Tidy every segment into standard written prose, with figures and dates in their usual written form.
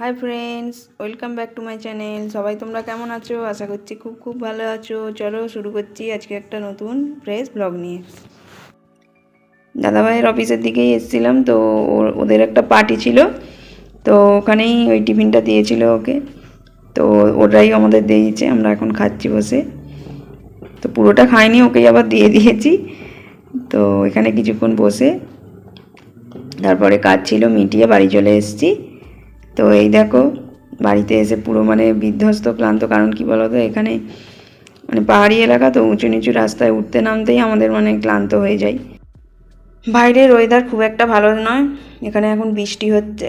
Hi friends, welcome back to my channel. সবাই তোমরা কেমন আছো? আশা করছি খুব খুব ভালো আছো। চলো শুরু করছি আজকে একটা নতুন ফ্রেশ ব্লগ নিয়ে। দাদাভাইয়ের অফিসের দিকেই এসেছিলাম, তো ওদের একটা পার্টি ছিল, তো ওখানেই ওই টিফিনটা দিয়েছিল ওকে, তো ওটাই আমাদের দিয়েছে। আমরা এখন খাচ্ছি বসে, তো পুরোটা খাইনি, ওকেই আবার দিয়ে দিয়েছি। তো এখানে কিছুক্ষণ বসে তারপরে কাজ ছিল মিটিয়ে বাড়ি চলে এসেছি। তো এই দেখো বাড়িতে এসে পুরো বিধ্বস্ত ক্লান্ত। কারণ কি বলো তো, এখানে পাহাড়ি এলাকা, তো উঁচু নিচু রাস্তায় উঠতে নামতেই আমাদের ক্লান্ত হয়ে যায়। বাইরের ওয়েদার খুব একটা ভালো নয়, এখানে এখন বৃষ্টি হচ্ছে।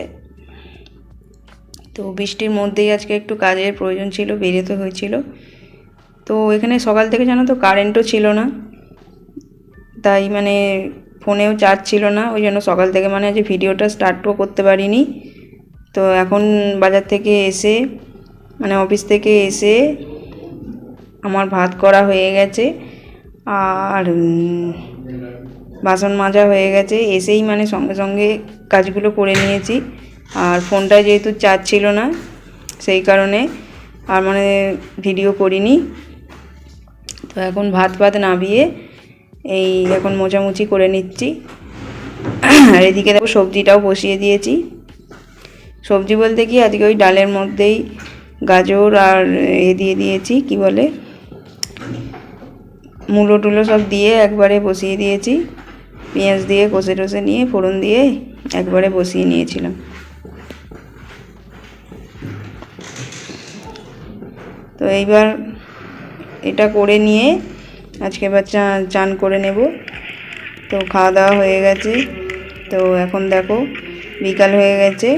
তো বৃষ্টির মধ্যেই আজকে একটু কাজের প্রয়োজন ছিল, বেরোতে হয়েছিল। তো এখানে সকাল থেকে জানো তো কারেন্টও ছিল না, তাই ফোনেও চার্জ ছিল না, ওই জন্য সকাল থেকে আজ ভিডিওটা স্টার্টও করতে পারিনি। তো এখন বাজার থেকে এসে অফিস থেকে এসে আমার ভাত করা হয়ে গেছে, আর বাসন মাজা হয়ে গেছে। এসেই সঙ্গে সঙ্গে কাজগুলো করে নিয়েছি। আর ফোনটায় যেহেতু চার্জ ছিল না, সেই কারণে আর ভিডিও করিনি। তো এখন ভাত নামিয়ে এই এখন মোছামুছি করে নিচ্ছি। আর এদিকে দেখো সবজিটাও বসিয়ে দিয়েছি। সবজি বলতে কি, আজকে ওই ডালের মধ্যেই গাজর আর দিয়ে দিয়েছি, কি বলে, মূলো টুলো সব দিয়ে একবারে বসিয়ে দিয়েছি। পেঁয়াজ দিয়ে কষে টষে নিয়ে ফোড়ন দিয়ে একবারে বসিয়ে নিয়েছিলাম। তো এইবার এটা করে নিয়ে আজকে এবার চান করে নেব। তো খাওয়া দাওয়া হয়ে গেছে, তো এখন দেখো বিকাল হয়ে গেছে।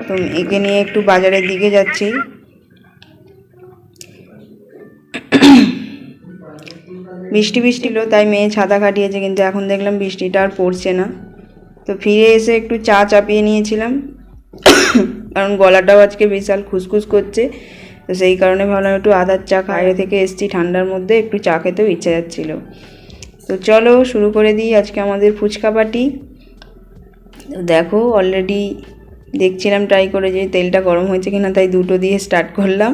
তো একে নিয়ে একটু বাজারের দিকে যাচ্ছি। বৃষ্টি লো, তাই মেয়ে ছাতা কাটিয়েছে, কিন্তু এখন দেখলাম বৃষ্টিটা আর পড়ছে না। তো ফিরে এসে একটু চা চাপিয়ে নিয়েছিলাম, কারণ গলাটাও আজকে বিশাল খুসখুস করছে। তো সেই কারণে ভাবলাম একটু আদার চা বাইরে থেকে এসেছি ঠান্ডার মধ্যে, একটু চা খেতেও ইচ্ছা যাচ্ছিলো। তো চলো শুরু করে দিই আজকে আমাদের ফুচকা পার্টি। তো দেখো অলরেডি দেখছিলাম ট্রাই করে যে তেলটা গরম হয়েছে কিনা, তাই দুটো দিয়ে স্টার্ট করলাম।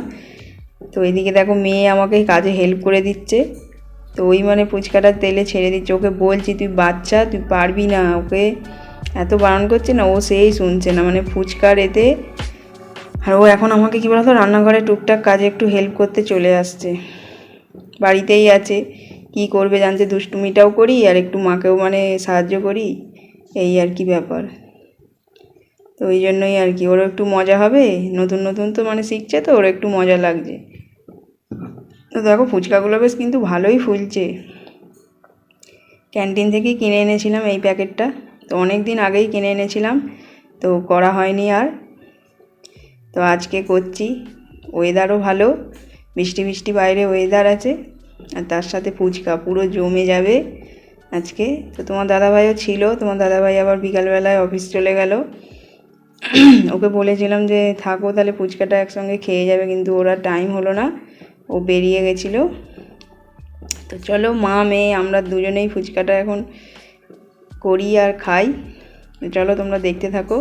তো এদিকে দেখো মেয়ে আমাকে কাজে হেল্প করে দিচ্ছে। তো ওই ফুচকাটা তেলে ছেড়ে দিচ্ছে। ওকে বলছি তুই বাচ্চা, তুই পারবি না, ওকে এত বারণ করছে না, ও সেই শুনছে না ফুচকার এতে। আর ও এখন আমাকে কী বলতো, রান্নাঘরে টুকটাক কাজে একটু হেল্প করতে চলে আসছে। বাড়িতেই আছে, কি করবে জানছে, দুষ্টুমিটাও করি আর একটু মাকেও সাহায্য করি, এই আর কি ব্যাপার। তো ওই জন্যই আর কি, ওরও একটু মজা হবে, নতুন নতুন তো শিখছে, তো ওর একটু মজা লাগছে। তো দেখো ফুচকাগুলো বেশ কিন্তু ভালোই ফুলছে। ক্যান্টিন থেকেই কিনে এনেছিলাম এই প্যাকেটটা, তো অনেক দিন আগেই কিনে এনেছিলাম, তো করা হয়নি আর। তো আজকে করছি। ওয়েদারও ভালো, বৃষ্টি বৃষ্টি বাইরে ওয়েদার আছে, আর তার সাথে ফুচকা পুরো জমে যাবে আজকে। তো তোমার দাদাভাইও ছিল, তোমার দাদাভাই আবার বিকালবেলায় অফিস চলে গেল। ওকে বলেছিলাম যে থাকো তাহলে ফুচকাটা একসঙ্গে খেয়ে যাবে, কিন্তু ওরা টাইম হলো না, ও বেরিয়ে গেছিলো। তো চলো মা মেয়ে আমরা দুজনেই ফুচকাটা এখন করি আর খাই। চলো তোমরা দেখতে থাকো।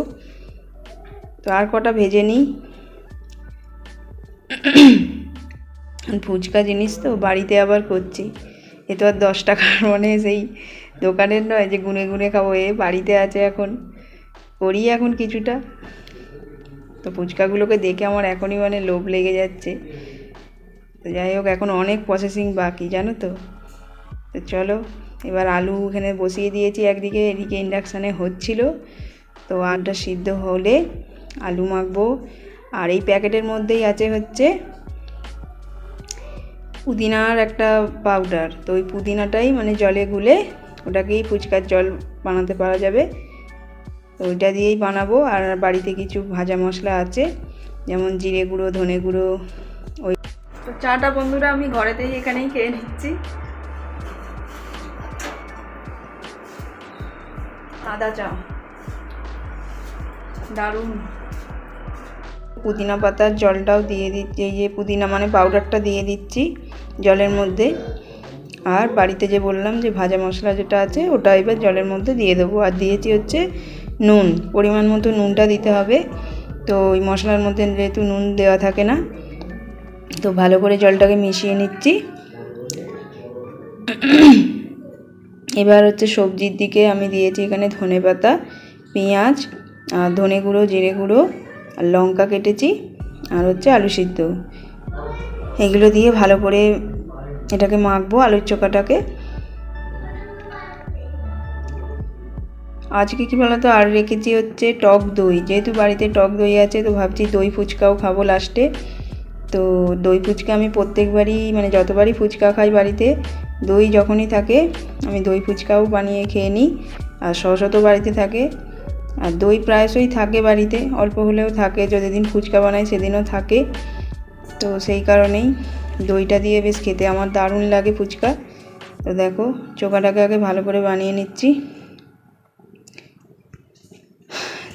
তো আর কটা ভেজে নিই। ফুচকা জিনিস তো বাড়িতে আবার করছি, এ তো আর 10 টাকার সেই দোকানের নয় যে গুনে গুনে খাবো, এ বাড়িতে আছে এখন, করি এখন কিছুটা। তো ফুচকাগুলোকে দেখে আমার এখনই লোভ লেগে যাচ্ছে। তো যাই হোক, এখন অনেক প্রসেসিং বাকি জানো তো। তো চলো এবার আলু এখানে বসিয়ে দিয়েছি একদিকে, এদিকে ইন্ডাকশানে হচ্ছিল। তো আলুটা সিদ্ধ হলে আলু মাখবো। আর এই প্যাকেটের মধ্যেই আছে হচ্ছে পুদিনার একটা পাউডার। তো ওই পুদিনাটাই জলে গুলে ওটাকেই ফুচকার জল বানাতে পারা যাবে। তো ওইটা দিয়েই বানাবো। আর বাড়িতে কিছু ভাজা মশলা আছে, যেমন জিরে গুঁড়ো, ধনে গুঁড়ো। ওই তো চাটা বন্ধুরা আমি ঘরেতেই এখানেই খেয়ে নিচ্ছি। আদা চা দারুণ। পুদিনা পাতার জলটাও দিয়ে দিচ্ছি, এই যে পুদিনা পাউডারটা দিয়ে দিচ্ছি জলের মধ্যে। আর বাড়িতে যে বললাম যে ভাজা মশলা যেটা আছে ওটা এবার জলের মধ্যে দিয়ে দেবো। আর দিয়েছি হচ্ছে নুন, পরিমাণ মতো নুনটা দিতে হবে। তো ওই মশলার মধ্যে যেহেতু নুন দেওয়া থাকে না, তো ভালো করে জলটাকে মিশিয়ে নিচ্ছি। এবার হচ্ছে সবজির দিকে আমি দিয়েছি এখানে ধনেপাতা, পেঁয়াজ, আর ধনে গুঁড়ো, জিরে গুঁড়ো, আর লঙ্কা কেটেছি, আর হচ্ছে আলু সিদ্ধ। এগুলো দিয়ে ভালো করে এটাকে মাখবো, আলুর চোখাটাকে। আজকে কী বলতো, আর রেখেছি হচ্ছে টক দই। যেহেতু বাড়িতে টক দই আছে, তো ভাবছি দই ফুচকাও খাবো লাস্টে। তো দই ফুচকা আমি প্রত্যেকবারই, মানে যতবারই ফুচকা খাই বাড়িতে, দই যখনই থাকে আমি দই ফুচকাও বানিয়ে খেয়ে নিই। আর সহসা তো বাড়িতে থাকে, আর দই প্রায়শই থাকে বাড়িতে, অল্প হলেও থাকে। যেদিন ফুচকা বানাই সেদিনও থাকে। তো সেই কারণেই দইটা দিয়ে বেশ খেতে আমার দারুণ লাগে ফুচকা। তো দেখো, চোখাটাকে আগে ভালো করে বানিয়ে নিচ্ছি।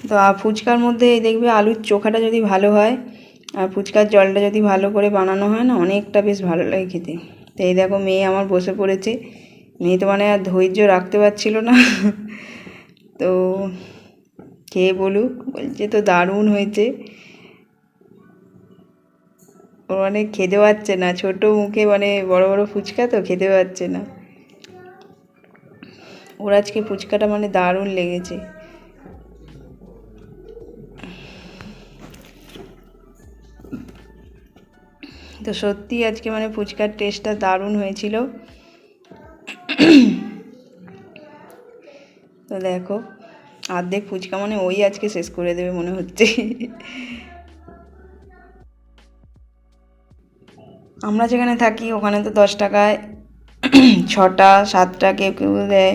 তো ফুচকার মধ্যে দেখবে আলুর চোখাটা যদি ভালো হয় আর ফুচকার জলটা যদি ভালো করে বানানো হয় না, অনেকটা বেশ ভালো লাগে খেতে। তো এই দেখো, মেয়ে আমার বসে পড়েছে। মেয়ে তো মানে আর ধৈর্য রাখতে পারছিল না। তো খেয়ে বলুক, বলছে তো দারুণ হয়েছে। ও মানে খেতে পারছে না, ছোটো মুখে, মানে বড় বড় ফুচকা তো খেতে পারছে না। ওর আজকে ফুচকাটা মানে দারুণ লেগেছে। তো সত্যি আজকে মানে ফুচকার টেস্টটা দারুণ হয়েছিল। তো দেখো, অর্ধেক ফুচকা মানে ওই আজকে শেষ করে দেবে মনে হচ্ছে। আমরা যেখানে থাকি ওখানে তো 10 টাকায় 6টা 7টা কেউ কেউ দেয়।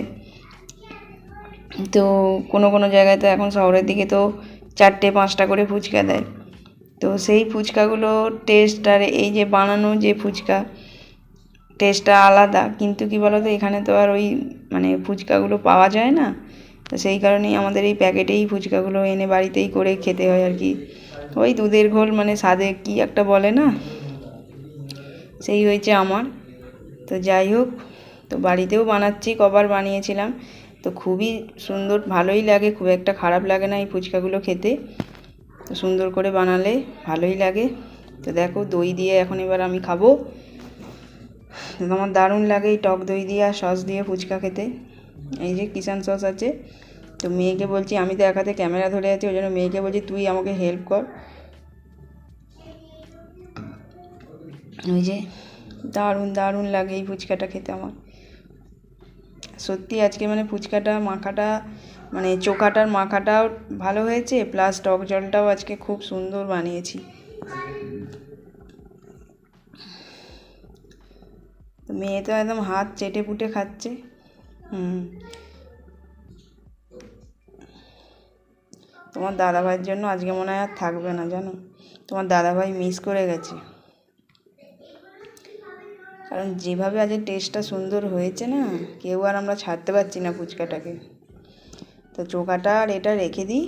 তো কোনো কোনো জায়গায় তো এখন শহরের দিকে তো 4টে 5টা করে ফুচকা দেয়। তো সেই ফুচকাগুলো টেস্ট আর এই যে বানানো যে ফুচকা, টেস্টটা আলাদা। কিন্তু কী বলো তো, এখানে তো আর ওই মানে ফুচকাগুলো পাওয়া যায় না। তো সেই কারণেই আমাদের এই প্যাকেটেই ফুচকাগুলো এনে বাড়িতেই করে খেতে হয় আর কি। ওই দুধের ঘোল মানে স্বাদে কী একটা বলে না, সেই হয়েছে আমার। তো যাই হোক, তো বাড়িতেও বানাচ্ছি, কবার বানিয়েছিলাম। তো খুবই সুন্দর, ভালোই লাগে, খুব একটা খারাপ লাগে না এই ফুচকাগুলো খেতে। তো সুন্দর করে বানালে ভালোই লাগে। তো দেখো, দই দিয়ে এখন এবার আমি খাবো। তো আমার দারুণ লাগে এই টক দই দিয়ে আর সস দিয়ে ফুচকা খেতে। এই যে কিষান সস আছে। তো মেয়েকে বলছি, আমি তো এক হাতে ক্যামেরা ধরে আছি, ওই জন্য মেয়েকে বলছি তুই আমাকে হেল্প কর। ওই যে দারুণ দারুণ লাগে এই ফুচকাটা খেতে আমার। সত্যি আজকে মানে ফুচকাটা মাখাটা, মানে চোখাটার মাখাটাও ভালো হয়েছে, প্লাস টক জলটাও আজকে খুব সুন্দর বানিয়েছি। তো মেয়ে তো একদম হাত চেটে পুটে খাচ্ছে। তোমার দাদাভাইয়ের জন্য আজকে মনে হয় আর থাকবে না, জানো। তোমার দাদাভাই মিস করে গেছে, কারণ যেভাবে আজকে টেস্টটা সুন্দর হয়েছে না, কেউ আর আমরা ছাড়তে পারছি না ফুচকাটাকে। তো চোখাটা আর এটা রেখে দিই,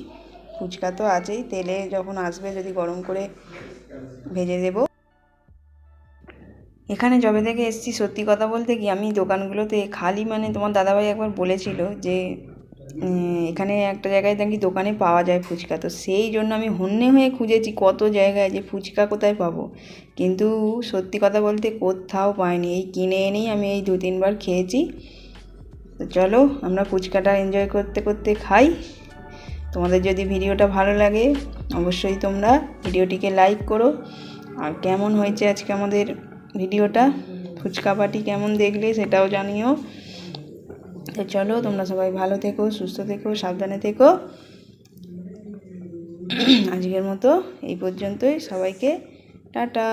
ফুচকা তো আছেই, তেলে যখন আসবে যদি গরম করে ভেজে দেব। এখানে যবে থেকে এসেছি, সত্যি কথা বলতে কি, আমি দোকানগুলোতে খালি, মানে তোমার দাদাভাই একবার বলেছিল যে এখানে একটা জায়গায় নাকি দোকানে পাওয়া যায় ফুচকা। তো সেই জন্য আমি হন্যে হয়ে খুঁজেছি কত জায়গায় যে ফুচকা কোথায় পাবো, কিন্তু সত্যি কথা বলতে কোথাও পাইনি। এই কিনে এনেই আমি এই 2-3 বার খেয়েছি। তো চলো আমরা ফুচকাটা এনজয় করতে করতে খাই। তোমাদের যদি ভিডিওটা ভালো লাগে অবশ্যই তোমরা ভিডিওটিকে লাইক করো। আর কেমন হয়েছে আজকে আমাদের ভিডিওটা, ফুচকা পার্টি কেমন দেখলে সেটাও জানিও। তো চলো, তোমরা সবাই ভালো থেকো, সুস্থ থেকো, সাবধানে থেকো। আজকের মতো এই পর্যন্তই, সবাইকে টাটা।